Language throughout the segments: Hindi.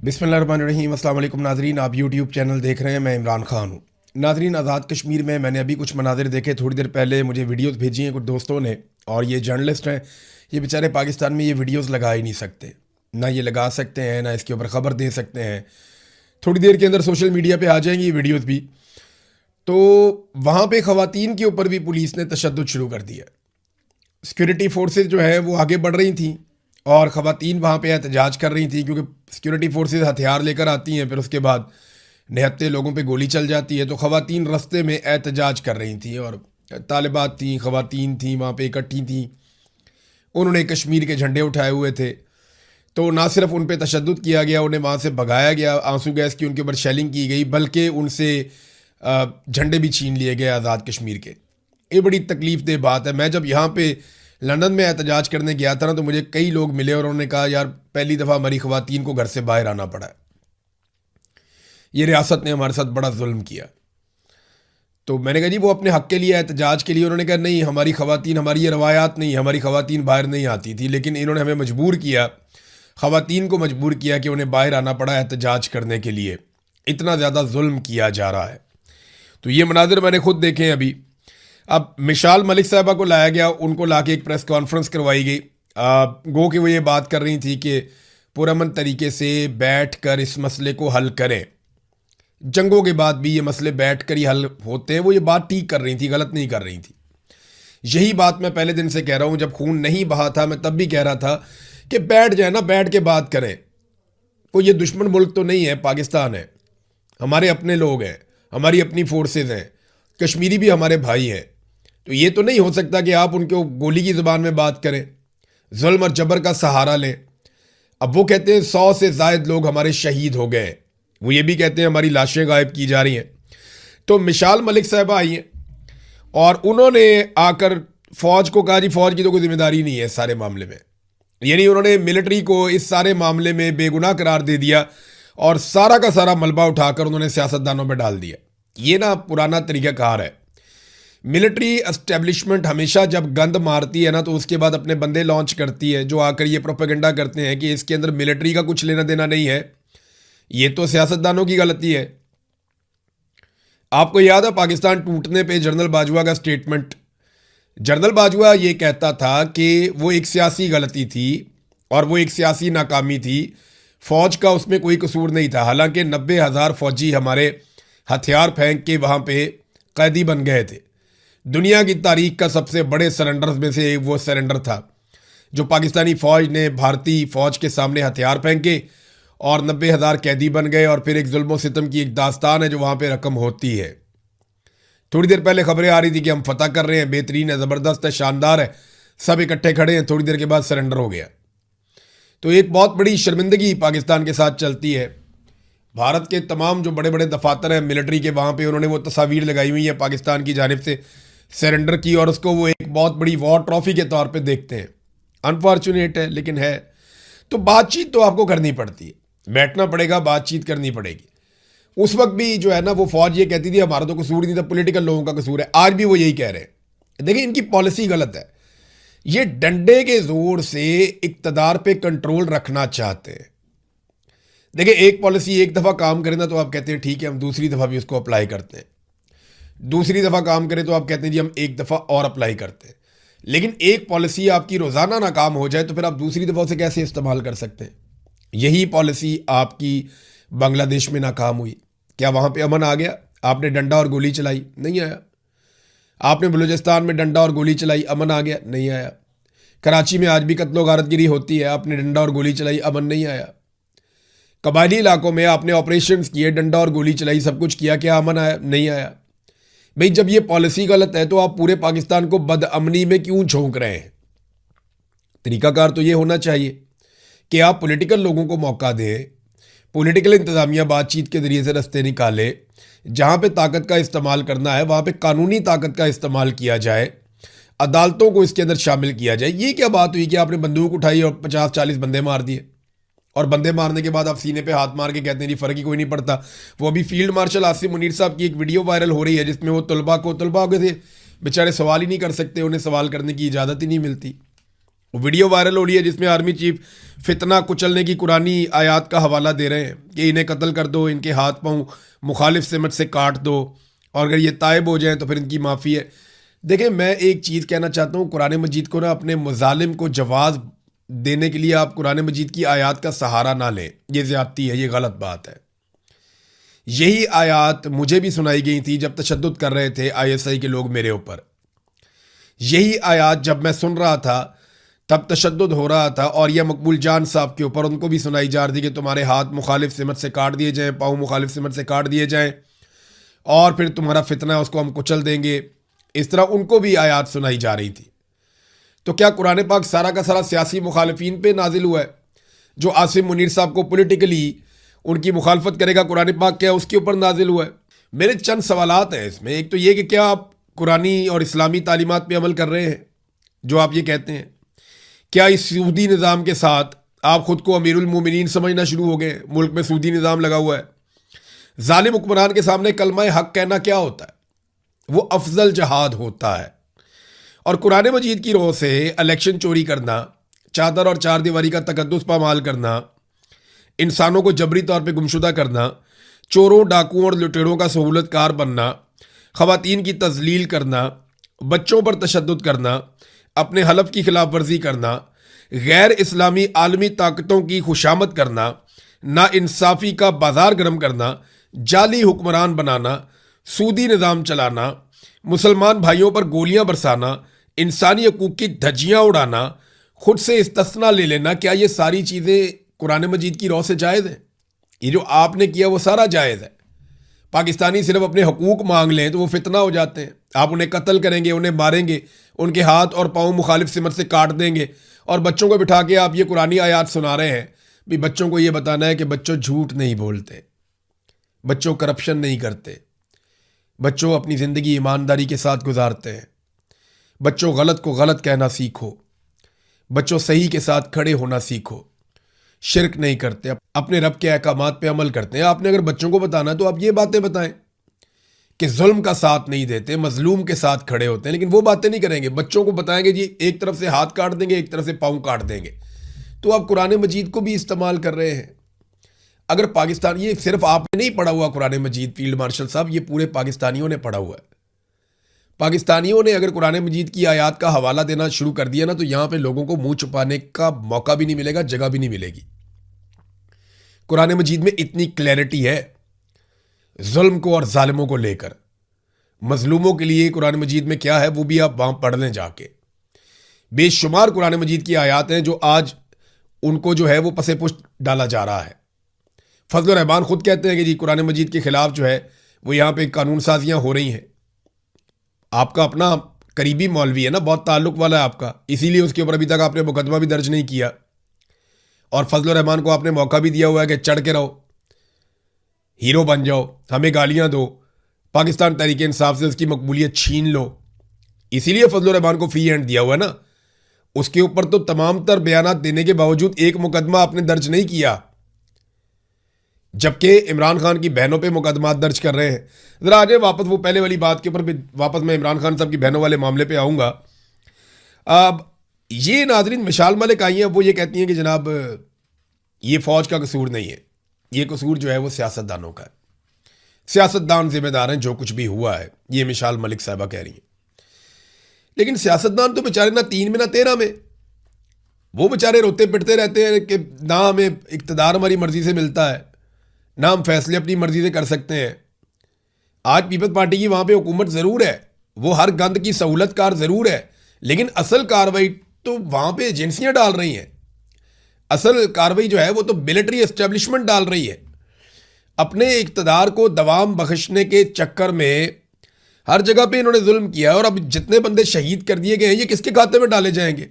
बिस्मिल्लाहिर्रहमानिर्रहीम। अस्सलाम वालेकुम नाजरीन, आप यूट्यूब चैनल देख रहे हैं। मैं इमरान खान हूँ। नाजरीन, आज़ाद कश्मीर में मैंने अभी कुछ मनाजिर देखे। थोड़ी देर पहले मुझे वीडियोस भेजी हैं कुछ दोस्तों ने, और ये जर्नलिस्ट हैं। ये बेचारे पाकिस्तान में ये वीडियोस लगा ही नहीं सकते, ना ये लगा सकते हैं, ना इसके ऊपर ख़बर दे सकते हैं। थोड़ी देर के अंदर सोशल मीडिया पर आ जाएंगी ये वीडियोज़ भी। तो वहाँ पर ख़वातीन के ऊपर भी पुलिस ने तशद्दुद शुरू कर दिया। सिक्योरिटी फोर्सेज जो है वो आगे बढ़ रही थी और ख़वातीन वहाँ पे एहतजाज कर रही थी, क्योंकि सिक्योरिटी फोर्सेज हथियार लेकर आती हैं, फिर उसके बाद निहत्ते लोगों पे गोली चल जाती है। तो ख़वातीन रस्ते में एहतजाज कर रही थी और तालिबात थी, ख़वातीन थी, वहाँ पे इकट्ठी थी। उन्होंने कश्मीर के झंडे उठाए हुए थे। तो ना सिर्फ उन पर तशद्दुद किया गया, उन्हें वहाँ से भगाया गया, आंसू गैस की उनके ऊपर शेलिंग की गई, बल्कि उनसे झंडे भी छीन लिए गए आज़ाद कश्मीर के। ये बड़ी तकलीफ दह बात है। मैं जब यहाँ पे लंदन में एहतजाज करने गया था ना, तो मुझे कई लोग मिले और उन्होंने कहा, यार पहली दफ़ा हमारी ख़वातीन को घर से बाहर आना पड़ा है, ये रियासत ने हमारे साथ बड़ा जुल्म किया। तो मैंने कहा जी वो अपने हक़ के लिए एहतजाज के लिए। उन्होंने कहा नहीं, हमारी ख़वातीन, हमारी ये रवायात नहीं, हमारी ख़वातीन बाहर नहीं आती थी, लेकिन इन्होंने हमें मजबूर किया, ख़वातीन को मजबूर किया कि उन्हें बाहर आना पड़ा एहतजाज करने के लिए। इतना ज़्यादा जुल्म किया जा रहा है। तो ये मनाजिर मैंने खुद देखे हैं अभी। अब मिशाल मलिक साहबा को लाया गया, उनको लाके एक प्रेस कॉन्फ्रेंस करवाई गई। गो कि वो ये बात कर रही थी कि पुरअमन तरीके से बैठ कर इस मसले को हल करें। जंगों के बाद भी ये मसले बैठ कर ही हल होते हैं। वो ये बात ठीक कर रही थी, गलत नहीं कर रही थी। यही बात मैं पहले दिन से कह रहा हूँ, जब खून नहीं बहा था मैं तब भी कह रहा था कि बैठ जाए ना, बैठ के बात करें। कोई ये दुश्मन मुल्क तो नहीं है, पाकिस्तान है, हमारे अपने लोग हैं, हमारी अपनी फोर्सेज हैं, कश्मीरी भी हमारे भाई हैं। तो ये तो नहीं हो सकता कि आप उनको गोली की ज़ुबान में बात करें, जुल्म और जबर का सहारा लें। अब वो कहते हैं 100 से ज़ायद लोग हमारे शहीद हो गए, वो ये भी कहते हैं हमारी लाशें गायब की जा रही हैं। तो मिशाल मलिक साहबा आई हैं और उन्होंने आकर फ़ौज को कहा, जी फ़ौज की तो कोई जिम्मेदारी नहीं है इस सारे मामले में। यानी उन्होंने मिलिट्री को इस सारे मामले में बेगुनाह करार दे दिया और सारा का सारा मलबा उठाकर उन्होंने सियासतदानों पर डाल दिया। ये ना पुराना तरीक़ाकार है। मिलिट्री एस्टेब्लिशमेंट हमेशा जब गंद मारती है ना, तो उसके बाद अपने बंदे लॉन्च करती है जो आकर ये प्रोपेगेंडा करते हैं कि इसके अंदर मिलिट्री का कुछ लेना देना नहीं है, ये तो सियासतदानों की गलती है। आपको याद है पाकिस्तान टूटने पे जनरल बाजवा का स्टेटमेंट? जनरल बाजवा ये कहता था कि वो एक सियासी गलती थी और वो एक सियासी नाकामी थी, फौज का उसमें कोई कसूर नहीं था। हालांकि 90,000 फौजी हमारे हथियार फेंक के वहाँ पे कैदी बन गए थे। दुनिया की तारीख का सबसे बड़े सरेंडर में से एक वो सरेंडर था जो पाकिस्तानी फ़ौज ने भारतीय फ़ौज के सामने हथियार फेंके और 90,000 कैदी बन गए। और फिर एक जुल्म सितम की एक दास्तान है जो वहाँ पे रकम होती है। थोड़ी देर पहले खबरें आ रही थी कि हम फतह कर रहे हैं, बेहतरीन है, ज़बरदस्त है, शानदार है, सब इकट्ठे खड़े हैं, थोड़ी देर के बाद सरेंडर हो गया। तो एक बहुत बड़ी शर्मिंदगी पाकिस्तान के साथ चलती है। भारत के तमाम जो बड़े बड़े दफातर हैं मिलिट्री के, वहाँ पे उन्होंने वो तस्वीर लगाई हुई है पाकिस्तान की जानिब से सरेंडर की, और उसको वो एक बहुत बड़ी वॉर ट्रॉफी के तौर पे देखते हैं। अनफॉर्चुनेट है, लेकिन है। तो बातचीत तो आपको करनी पड़ती है, बैठना पड़ेगा, बातचीत करनी पड़ेगी। उस वक्त भी जो है ना, वो फौज ये कहती थी हमारा तो कसूर नहीं था, पॉलिटिकल लोगों का कसूर है। आज भी वो यही कह रहे हैं। देखिए, इनकी पॉलिसी गलत है। ये डंडे के जोर से इक्तदार पे कंट्रोल रखना चाहते हैं। देखिए, एक पॉलिसी एक दफ़ा काम करे ना तो आप कहते हैं ठीक है, हम दूसरी दफ़ा भी उसको अप्लाई करते हैं। दूसरी दफ़ा काम करे तो आप कहते हैं जी हम एक दफ़ा और अप्लाई करते हैं। लेकिन एक पॉलिसी आपकी रोज़ाना नाकाम हो जाए तो फिर आप दूसरी दफ़ा उसे कैसे इस्तेमाल कर सकते हैं? यही पॉलिसी आपकी बांग्लादेश में नाकाम हुई। क्या वहाँ पे अमन आ गया? आपने डंडा और गोली चलाई, नहीं आया। आपने बलूचिस्तान में डंडा और गोली चलाई, अमन आ गया, नहीं आया। कराची में आज भी कत्लो गारतगिरी होती है, आपने डंडा और गोली चलाई, अमन नहीं आया। कबायली इलाकों में आपने ऑपरेशन किए, डंडा और गोली चलाई, सब कुछ किया, क्या अमन आया? नहीं आया। भाई, जब ये पॉलिसी गलत है तो आप पूरे पाकिस्तान को बदअमनी में क्यों झोंक रहे हैं? तरीकाकार तो ये होना चाहिए कि आप पॉलिटिकल लोगों को मौका दें, पॉलिटिकल इंतज़ामिया बातचीत के ज़रिए से रास्ते निकाले। जहाँ पे ताकत का इस्तेमाल करना है वहाँ पे कानूनी ताकत का इस्तेमाल किया जाए, अदालतों को इसके अंदर शामिल किया जाए। ये क्या बात हुई कि आपने बंदूक उठाई और 50-40 बंदे मार दिए, और बंदे मारने के बाद आप सीने पे हाथ मार के कहते हैं जी फ़र्क ही कोई नहीं पड़ता। वो अभी फील्ड मार्शल आसिम मुनीर साहब की एक वीडियो वायरल हो रही है जिसमें वो तलबा से बेचारे सवाल ही नहीं कर सकते, उन्हें सवाल करने की इजाज़त ही नहीं मिलती। वीडियो वायरल हो रही है जिसमें आर्मी चीफ फितना कुचलने की कुरानी आयात का हवाला दे रहे हैं कि इन्हें कत्ल कर दो, इनके हाथ पांव मुखालिफ सिमत से काट दो, और अगर ये तायब हो जाएं तो फिर इनकी माफ़ी है। देखिए, मैं एक चीज़ कहना चाहता हूँ, कुरान मजीद को ना अपने मुजालिम को जवाब देने के लिए आप कुरान मजीद की आयात का सहारा ना लें। ये ज़्यादती है, ये गलत बात है। यही आयात मुझे भी सुनाई गई थी जब तशद्दुद कर रहे थे ISI के लोग मेरे ऊपर। यही आयात जब मैं सुन रहा था तब तशद्दुद हो रहा था, और यह मकबूल जान साहब के ऊपर उनको भी सुनाई जा रही थी कि तुम्हारे हाथ मुखालिफ सिमत से काट दिए जाएं, पाँव मुखालिफ सिमत से काट दिए जाएं, और फिर तुम्हारा फितना है उसको हम कुचल देंगे। इस तरह उनको भी आयात सुनाई जा रही थी। तो क्या कुरान पाक सारा का सारा सियासी मुखालिफिन पे नाजिल हुआ है? जो आसिम मुनीर साहब को पॉलिटिकली उनकी मुखालफत करेगा, कुरान पाक क्या उसके ऊपर नाजिल हुआ है? मेरे चंद सवालात हैं इसमें। एक तो ये कि क्या आप कुरानी और इस्लामी तालीमात पे अमल कर रहे हैं जो आप ये कहते हैं? क्या इस सूदी निज़ाम के साथ आप खुद को अमीरुल मोमिनीन समझना शुरू हो गए? मुल्क में सूदी निज़ाम लगा हुआ है। जालिम हुक्मरान के सामने कलमा हक कहना क्या होता है? वो अफजल जहाद होता है। और कुरान मजीद की रोह से इलेक्शन चोरी करना, चादर और चार दीवारी का तकद्दुस पामाल करना, इंसानों को जबरी तौर पे गुमशुदा करना, चोरों डाकुओं और लुटेरों का सहूलतकार बनना, ख़वातीन की तजलील करना, बच्चों पर तशद्दुद करना, अपने हलफ की खिलाफ वर्जी करना, गैर इस्लामी आलमी ताकतों की खुशामद करना, नाइंसाफ़ी का बाजार गर्म करना, जाली हुक्मरान बनाना, सूदी निज़ाम चलाना, मुसलमान भाइयों पर गोलियां बरसाना, इंसानी हकूक़ की धज्जियां उड़ाना, खुद से इस्तिस्ना ले लेना, क्या ये सारी चीज़ें कुरान मजीद की रौ से जायज़ हैं? ये जो आपने किया वो सारा जायज़ है। पाकिस्तानी सिर्फ अपने हकूक़ मांग लें तो वो फितना हो जाते हैं। आप उन्हें कत्ल करेंगे, उन्हें मारेंगे, उनके हाथ और पाँव मुखालिफ सिमत से काट देंगे, और बच्चों को बिठा के आप ये कुरानी आयात सुना रहे हैं। भी बच्चों को ये बताना है कि बच्चों झूठ नहीं बोलते, बच्चों करप्शन नहीं करते, बच्चों अपनी ज़िंदगी ईमानदारी के साथ गुजारते हैं, बच्चों गलत को गलत कहना सीखो, बच्चों सही के साथ खड़े होना सीखो, शिरक नहीं करते, अपने रब के अहकामात पे अमल करते हैं। आपने अगर बच्चों को बताना तो आप ये बातें बताएं कि जुल्म का साथ नहीं देते, मजलूम के साथ खड़े होते हैं, लेकिन वो बातें नहीं करेंगे। बच्चों को बताएंगे जी एक तरफ से हाथ काट देंगे, एक तरफ से पाँव काट देंगे। तो आप कुरान मजीद को भी इस्तेमाल कर रहे हैं। अगर पाकिस्तान, ये सिर्फ आपने नहीं पढ़ा हुआ कुरान मजीद फील्ड मार्शल साहब, ये पूरे पाकिस्तानियों ने पढ़ा हुआ है। पाकिस्तानियों ने अगर कुरान मजीद की आयात का हवाला देना शुरू कर दिया ना, तो यहाँ पे लोगों को मुंह छुपाने का मौका भी नहीं मिलेगा, जगह भी नहीं मिलेगी। कुरान मजीद में इतनी क्लैरिटी है जुल्म को और जालिमों को लेकर। मजलूमों के लिए कुरान मजीद में क्या है वो भी आप वहाँ पढ़ लें जाके। बेशुमार कुरान मजीद की आयात हैं जो आज उनको जो है वो पसे पुष्ट डाला जा रहा है। फजल रहमान खुद कहते हैं कि जी कुरान मजीद के खिलाफ जो है वो यहाँ पे कानून साजियाँ हो रही हैं। आपका अपना करीबी मौलवी है ना, बहुत ताल्लुक वाला है आपका, इसीलिए उसके ऊपर अभी तक आपने मुकदमा भी दर्ज नहीं किया, और फजल रहमान को आपने मौका भी दिया हुआ है कि चढ़ के रहो, हीरो बन जाओ, हमें गालियां दो, पाकिस्तान तहरीक इंसाफ से उसकी मकबूलियत छीन लो। इसीलिए फजल रहमान को फ्री हैंड दिया हुआ है ना। उसके ऊपर तो तमाम तर बयानात देने के बावजूद एक मुकदमा आपने दर्ज नहीं किया, जबकि इमरान खान की बहनों पे मुकदमा दर्ज कर रहे हैं। जरा आगे वापस वो पहले वाली बात के ऊपर भी वापस मैं इमरान खान साहब की बहनों वाले मामले पे आऊँगा। अब ये नाजरीन मिसाल मलिक आई हैं, वो ये कहती हैं कि जनाब ये फ़ौज का कसूर नहीं है, ये कसूर जो है वो सियासतदानों का है, सियासतदान जिम्मेदार हैं जो कुछ भी हुआ है, ये मिसाल मलिक साहबा कह रही हैं। लेकिन सियासतदान तो बेचारे ना 3 में ना 13 में, वो बेचारे रोते पिटते रहते हैं कि ना हमें इक़्तिदार हमारी मर्जी से मिलता है, ना हम फैसले अपनी मर्जी से कर सकते हैं। आज पीपल्स पार्टी की वहाँ पे हुकूमत ज़रूर है, वो हर गंद की सहूलतकार ज़रूर है, लेकिन असल कार्रवाई तो वहाँ पे एजेंसियाँ डाल रही हैं। असल कार्रवाई जो है वो तो मिलिट्री एस्टेब्लिशमेंट डाल रही है। अपने इक़्तिदार को दवाम बख्शने के चक्कर में हर जगह पे इन्होंने जुल्म किया है, और अब जितने बंदे शहीद कर दिए गए हैं ये किसके खाते में डाले जाएंगे?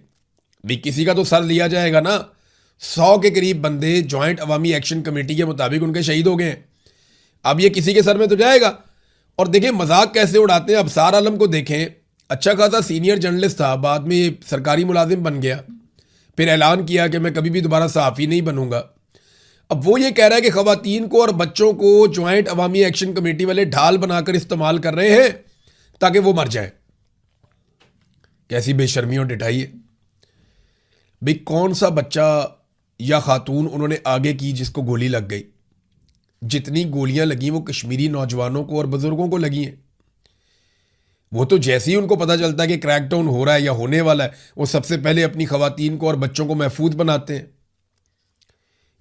भी किसी का तो सर लिया जाएगा ना। 100 के करीब बंदे जॉइंट अवामी एक्शन कमेटी के मुताबिक उनके शहीद हो गए हैं। अब ये किसी के सर में तो जाएगा। और देखें मजाक कैसे उड़ाते हैं। अब सार आलम को देखें, अच्छा खासा सीनियर जर्नलिस्ट था, बाद में सरकारी मुलाजिम बन गया, फिर ऐलान किया कि मैं कभी भी दोबारा सहाफ़ी नहीं बनूंगा। अब वो ये कह रहा है कि ख़वातीन को और बच्चों को जॉइंट अवामी एक्शन कमेटी वाले ढाल बनाकर इस्तेमाल कर रहे हैं ताकि वो मर जाए। कैसी बेशर्मी और डिठाई है। भाई कौन सा बच्चा या खातून उन्होंने आगे की जिसको गोली लग गई? जितनी गोलियां लगी वो कश्मीरी नौजवानों को और बुजुर्गों को लगी हैं। वो तो जैसे ही उनको पता चलता है कि क्रैकडाउन हो रहा है या होने वाला है, वो सबसे पहले अपनी खवातीन को और बच्चों को महफूज बनाते हैं।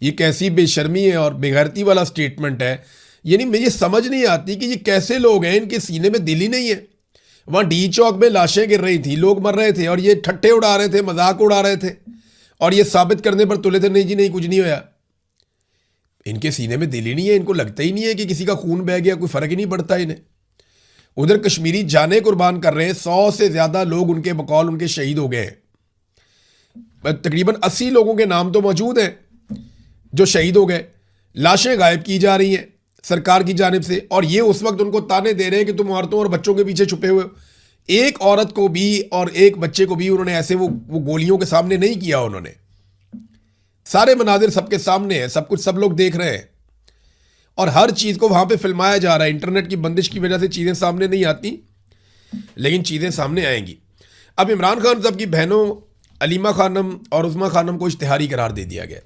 ये कैसी बेशर्मी है और बेगैरती वाला स्टेटमेंट है। यानी मुझे समझ नहीं आती कि ये कैसे लोग हैं, इनके सीने में दिल ही नहीं है। वहां डी चौक में लाशें गिर रही थी, लोग मर रहे थे और ये ठट्ठे उड़ा रहे थे, मजाक उड़ा रहे थे और ये साबित करने पर तुले थे नहीं जी नहीं कुछ नहीं होया। इनके सीने में दिल ही नहीं है, इनको लगता ही नहीं है कि किसी का खून बह गया, कोई फर्क ही नहीं पड़ता इन्हें। उधर कश्मीरी जाने कुर्बान कर रहे हैं, 100 से ज्यादा लोग उनके बकौल उनके शहीद हो गए हैं। तकरीबन 80 लोगों के नाम तो मौजूद हैं जो शहीद हो गए। लाशें गायब की जा रही हैं सरकार की जानिब से, और ये उस वक्त उनको ताने दे रहे हैं कि तुम औरतों और बच्चों के पीछे छुपे हुए हो। एक औरत को भी और एक बच्चे को भी उन्होंने ऐसे वो गोलियों के सामने नहीं किया। उन्होंने सारे मनाजिर सबके सामने है, सब कुछ सब लोग देख रहे हैं और हर चीज को वहां पे फिल्माया जा रहा है। इंटरनेट की बंदिश की वजह से चीजें सामने नहीं आती, लेकिन चीजें सामने आएंगी। अब इमरान खान साहब की बहनों अलीमा खानम और उस्मा खानम को इश्तिहारी करार दे दिया गया।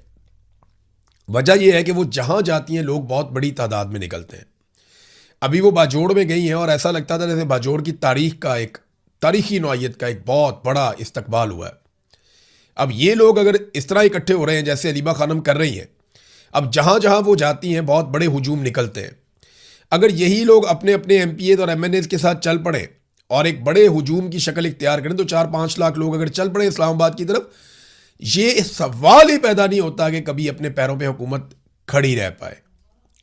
वजह यह है कि वो जहां जाती हैं लोग बहुत बड़ी तादाद में निकलते हैं। अभी वो बाजोड़ में गई हैं और ऐसा लगता था जैसे बाजोड़ की तारीख का एक तारीखी नौयत का एक बहुत बड़ा इस्तकबाल हुआ है। अब ये लोग अगर इस तरह इकट्ठे हो रहे हैं जैसे अलीमा खानम कर रही हैं, अब जहां जहां वो जाती हैं बहुत बड़े हुजूम निकलते हैं। अगर यही लोग अपने अपने एमपीए और एमएनएस के साथ चल पड़े और एक बड़े हुजूम की शक्ल इख्तियार करें, तो 4-5 लाख लोग अगर चल पड़े इस्लामाबाद की तरफ, ये सवाल ही पैदा नहीं होता कि कभी अपने पैरों पे हुकूमत खड़ी रह पाए।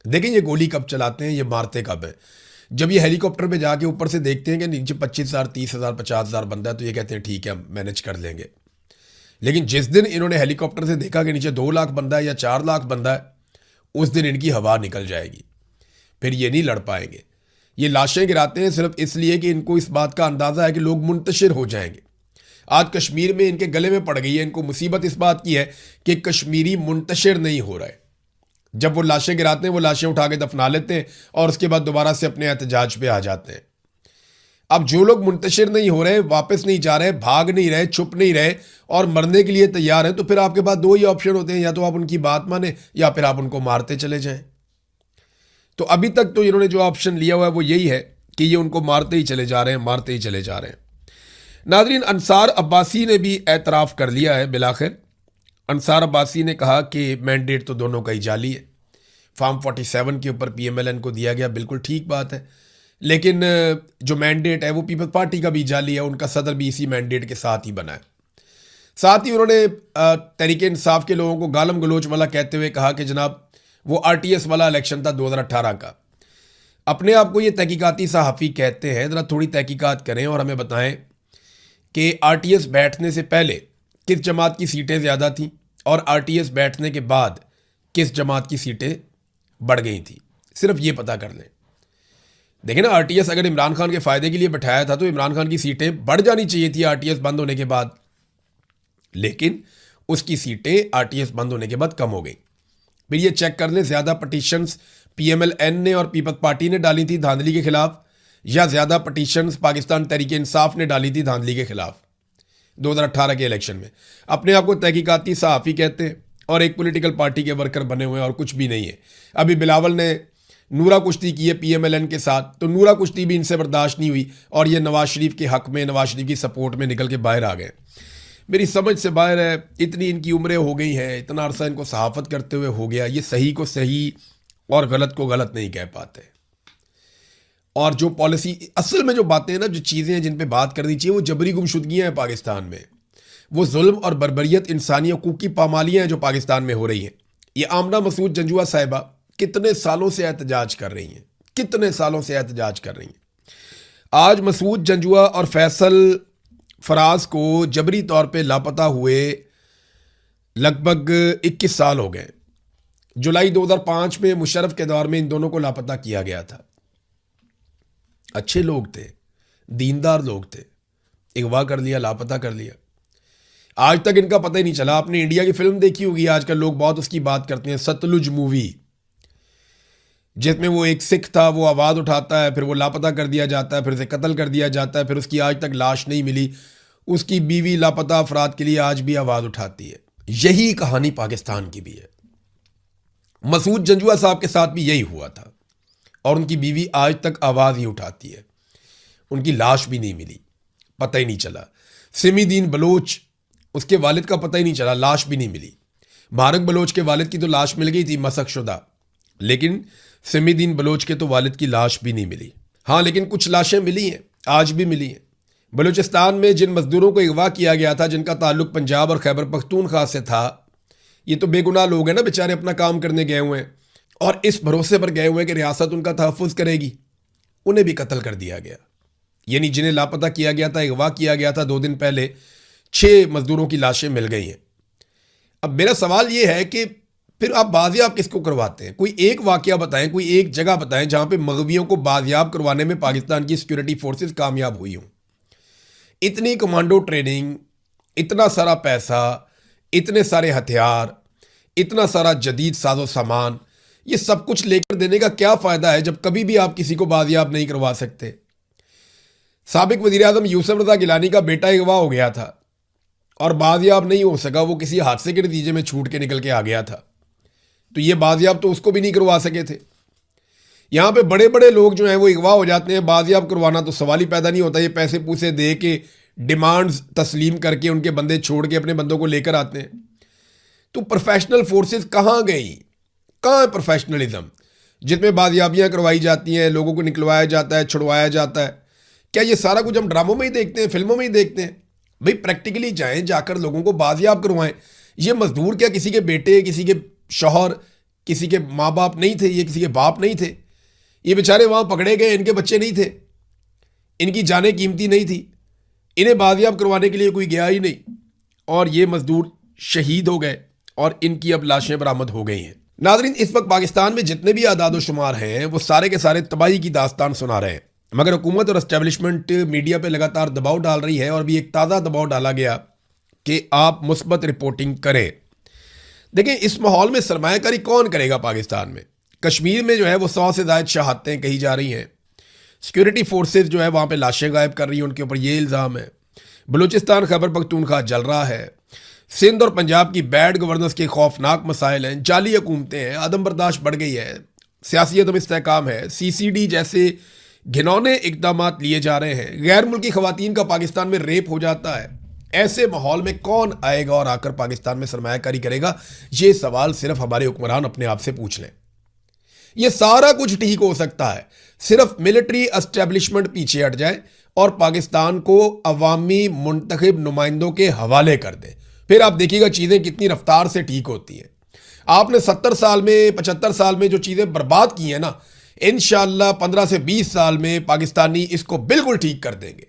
देखें ये गोली कब चलाते हैं, ये मारते कब हैं। जब ये हेलीकॉप्टर पे जाके ऊपर से देखते हैं कि नीचे 25,000, 30,000, 50,000 बंदा है, तो ये कहते हैं ठीक है हम मैनेज कर लेंगे। लेकिन जिस दिन इन्होंने हेलीकॉप्टर से देखा कि नीचे 2 लाख बंदा है या 4 लाख बंदा है, उस दिन इनकी हवा निकल जाएगी, फिर ये नहीं लड़ पाएंगे। ये लाशें गिराते हैं सिर्फ इसलिए कि इनको इस बात का अंदाजा है कि लोग मुंतशिर हो जाएंगे। आज कश्मीर में इनके गले में पड़ गई है। इनको मुसीबत इस बात की है कि कश्मीरी मुंतशिर नहीं हो रहा है। जब वो लाशें गिराते हैं वो लाशें उठा के दफना लेते हैं और उसके बाद दोबारा से अपने एहतजाज पे आ जाते हैं। अब जो लोग मुंतशिर नहीं हो रहे, वापस नहीं जा रहे, भाग नहीं रहे, छुप नहीं रहे और मरने के लिए तैयार हैं, तो फिर आपके पास 2 ही ऑप्शन होते हैं, या तो आप उनकी बात माने या फिर आप उनको मारते चले जाएं। तो अभी तक तो इन्होंने जो ऑप्शन लिया हुआ है वो यही है कि ये उनको मारते ही चले जा रहे हैं, मारते ही चले जा रहे हैं। नाजरीन, अंसार अब्बासी ने भी एतराफ़ कर लिया है बिलाखिर। अंसार अब्बासी ने कहा कि मैंडेट तो दोनों का ही जाली है। फॉर्म 47 के ऊपर पीएमएलएन को दिया गया, बिल्कुल ठीक बात है, लेकिन जो मैंडेट है वो पीपल्स पार्टी का भी जाली है। उनका सदर भी इसी मैंडेट के साथ ही बना है। साथ ही उन्होंने तहरीक इंसाफ के लोगों को गालम गलोच वाला कहते हुए कहा कि जनाब वो आरटीएस वाला इलेक्शन था 2018 का। अपने आप को ये तहकीकाती सहाफ़ी कहते हैं, ज़रा थोड़ी तहकीकात करें और हमें बताएं कि आरटीएस बैठने से पहले किस जमात की सीटें ज़्यादा थीं और आरटीएस बैठने के बाद किस जमात की सीटें बढ़ गई थी। सिर्फ ये पता कर लें। देखें ना, आरटीएस अगर इमरान खान के फ़ायदे के लिए बैठाया था तो इमरान खान की सीटें बढ़ जानी चाहिए थी आरटीएस बंद होने के बाद, लेकिन उसकी सीटें आरटीएस बंद होने के बाद कम हो गई। फिर ये चेक कर लें, ज़्यादा पटिशन्स पीएमएलएन ने और पीपल्स पार्टी ने डाली थी धांधली के खिलाफ, या ज़्यादा पटिशन्स पाकिस्तान तहरीक इंसाफ ने डाली थी धांधली के खिलाफ 2018 के इलेक्शन में। अपने आप को तहकीकाती सहाफ़ी कहते हैं और एक पॉलिटिकल पार्टी के वर्कर बने हुए हैं और कुछ भी नहीं है। अभी बिलावल ने नूरा कुश्ती की है पीएमएलएन के साथ, तो नूरा कुश्ती भी इनसे बर्दाश्त नहीं हुई और ये नवाज शरीफ के हक में, नवाज शरीफ की सपोर्ट में निकल के बाहर आ गए। मेरी समझ से बाहर है। इतनी इनकी उम्रें हो गई हैं, इतना अरसा इनको सहाफ़त करते हुए हो गया, ये सही को सही और गलत को गलत नहीं कह पाते। और जो पॉलिसी असल में जो बातें हैं ना, जो चीज़ें हैं जिन पे बात करनी चाहिए, वो जबरी गुमशुदगियाँ हैं पाकिस्तान में, वो जुल्म और बर्बरियत, इंसानी हकूक़ की पामालियाँ हैं जो पाकिस्तान में हो रही हैं। ये आमना मसूद जंजुआ साहिबा कितने सालों से एहतजाज कर रही हैं, कितने सालों से एहतजाज कर रही हैं। आज मसूद जंजुआ और फैसल फराज को जबरी तौर पे लापता हुए लगभग 21 साल हो गए। जुलाई 2005 में मुशर्रफ के दौर में इन दोनों को लापता किया गया था। अच्छे लोग थे, दीनदार लोग थे, अगवा कर लिया, लापता कर लिया। आज तक इनका पता ही नहीं चला। आपने इंडिया की फिल्म देखी होगी, आजकल लोग बहुत उसकी बात करते हैं, सतलुज मूवी, जिसमें वो एक सिख था, वो आवाज़ उठाता है, फिर वो लापता कर दिया जाता है, फिर उसे कत्ल कर दिया जाता है, फिर उसकी आज तक लाश नहीं मिली। उसकी बीवी लापता अफराद के लिए आज भी आवाज़ उठाती है। यही कहानी पाकिस्तान की भी है। मसूद जंजुआ साहब के साथ भी यही हुआ था और उनकी बीवी आज तक आवाज़ ही उठाती है। उनकी लाश भी नहीं मिली, पता ही नहीं चला। सिमीदीन बलोच, उसके वालिद का पता ही नहीं चला, लाश भी नहीं मिली। मारक बलोच के वालिद की तो लाश मिल गई थी मसक शुदा, लेकिन सिमीदीन बलोच के तो वालिद की लाश भी नहीं मिली। हाँ, लेकिन कुछ लाशें मिली हैं, आज भी मिली हैं। बलूचिस्तान में जिन मजदूरों को अगवा किया गया था, जिनका ताल्लुक पंजाब और खैबर पख्तूनख्वा से था, ये तो बेगुनाह लोग हैं ना बेचारे, अपना काम करने गए हुए हैं और इस भरोसे पर गए हुए हैं कि रियासत उनका तहफ़्फ़ुज़ करेगी। उन्हें भी कत्ल कर दिया गया। यानी जिन्हें लापता किया गया था, अगवा किया गया था 2 दिन पहले, 6 मजदूरों की लाशें मिल गई हैं। अब मेरा सवाल ये है कि फिर आप बाजियाब किसको करवाते हैं? कोई एक वाकया बताएं, कोई एक जगह बताएं जहां पे मगवियों को बाजियाब करवाने में पाकिस्तान की सिक्योरिटी फोर्सेस कामयाब हुई हों। इतनी कमांडो ट्रेनिंग, इतना सारा पैसा, इतने सारे हथियार, इतना सारा जदीद साजो सामान, ये सब कुछ लेकर देने का क्या फ़ायदा है जब कभी भी आप किसी को बाजियाब नहीं करवा सकते? साबिक वज़ीर आज़म यूसुफ रज़ा गिलानी का बेटा अगवा हो गया था और बाजियाब नहीं हो सका, वो किसी हादसे के नतीजे में छूट के निकल के आ गया था। तो ये बाजियाब तो उसको भी नहीं करवा सके थे। यहाँ पे बड़े बड़े लोग जो हैं वो अगवा हो जाते हैं, बाजियाब करवाना तो सवाल ही पैदा नहीं होता। ये पैसे पूसे दे के, डिमांड्स तस्लीम करके उनके बंदे छोड़ के अपने बंदों को लेकर आते हैं। तो प्रोफेशनल फोर्सेस कहाँ गई? कहाँ है प्रोफेशनलिज्म जिसमें बाजियाबियाँ करवाई जाती हैं, लोगों को निकलवाया जाता है, छुड़वाया जाता है? क्या ये सारा कुछ हम ड्रामों में ही देखते हैं, फिल्मों में ही देखते हैं? भाई प्रैक्टिकली जाएं, जाकर लोगों को बाजियाब करवाएं। ये मजदूर क्या किसी के बेटे, किसी के शौहर, किसी के माँ बाप नहीं थे? ये किसी के बाप नहीं थे? ये बेचारे वहाँ पकड़े गए, इनके बच्चे नहीं थे, इनकी जानें कीमती नहीं थी, इन्हें बाजियाब करवाने के लिए कोई गया ही नहीं और ये मजदूर शहीद हो गए और इनकी अब लाशें बरामद हो गई हैं। नाज़रीन, इस वक्त पाकिस्तान में जितने भी आदाद शुमार हैं वो सारे के सारे तबाही की दास्तान सुना रहे हैं, मगर हुकूमत और एस्टेब्लिशमेंट मीडिया पे लगातार दबाव डाल रही है और भी एक ताज़ा दबाव डाला गया कि आप मुस्बत रिपोर्टिंग करें। देखिए, इस माहौल में सरमायाकारी कौन करेगा? पाकिस्तान में कश्मीर में जो है वो 100 से ज़ायद शहादतें कही जा रही हैं। सिक्योरिटी फोर्सेस जो है वहाँ पे लाशें गायब कर रही हैं, उनके ऊपर ये इल्ज़ाम है। बलूचिस्तान खैबर पख्तूनख्वा जल रहा है। सिंध और पंजाब की बैड गवर्नेंस के खौफनाक मसाइल हैं, जाली हुकूमतें हैं, आदम बर्दाश्त बढ़ गई है, सियासी अदम इस्तेहकाम है, CCD जैसे घिनौने इकदाम लिए जा रहे हैं, गैर मुल्की खवातीन का पाकिस्तान में रेप हो जाता है। ऐसे माहौल में कौन आएगा और आकर पाकिस्तान में सरमायाकारी करेगा? ये सवाल सिर्फ हमारे हुक्मरान अपने आप से पूछ लें। ये सारा कुछ ठीक हो सकता है, सिर्फ मिलिट्री एस्टेब्लिशमेंट पीछे हट जाए और पाकिस्तान को अवामी मुंतखब नुमाइंदों के हवाले कर दे। फिर आप देखिएगा चीज़ें कितनी रफ्तार से ठीक होती हैं। आपने 70 साल में, 75 साल में जो चीज़ें बर्बाद की हैं ना, इंशाअल्लाह 15 से 20 साल में पाकिस्तानी इसको बिल्कुल ठीक कर देंगे।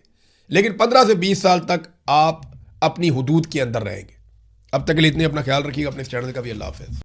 लेकिन 15 से 20 साल तक आप अपनी हुदूद के अंदर रहेंगे। अब तक के लिए इतने, अपना ख्याल रखिएगा, अपने इस चैनल का भी। अल्लाह हाफ़िज़।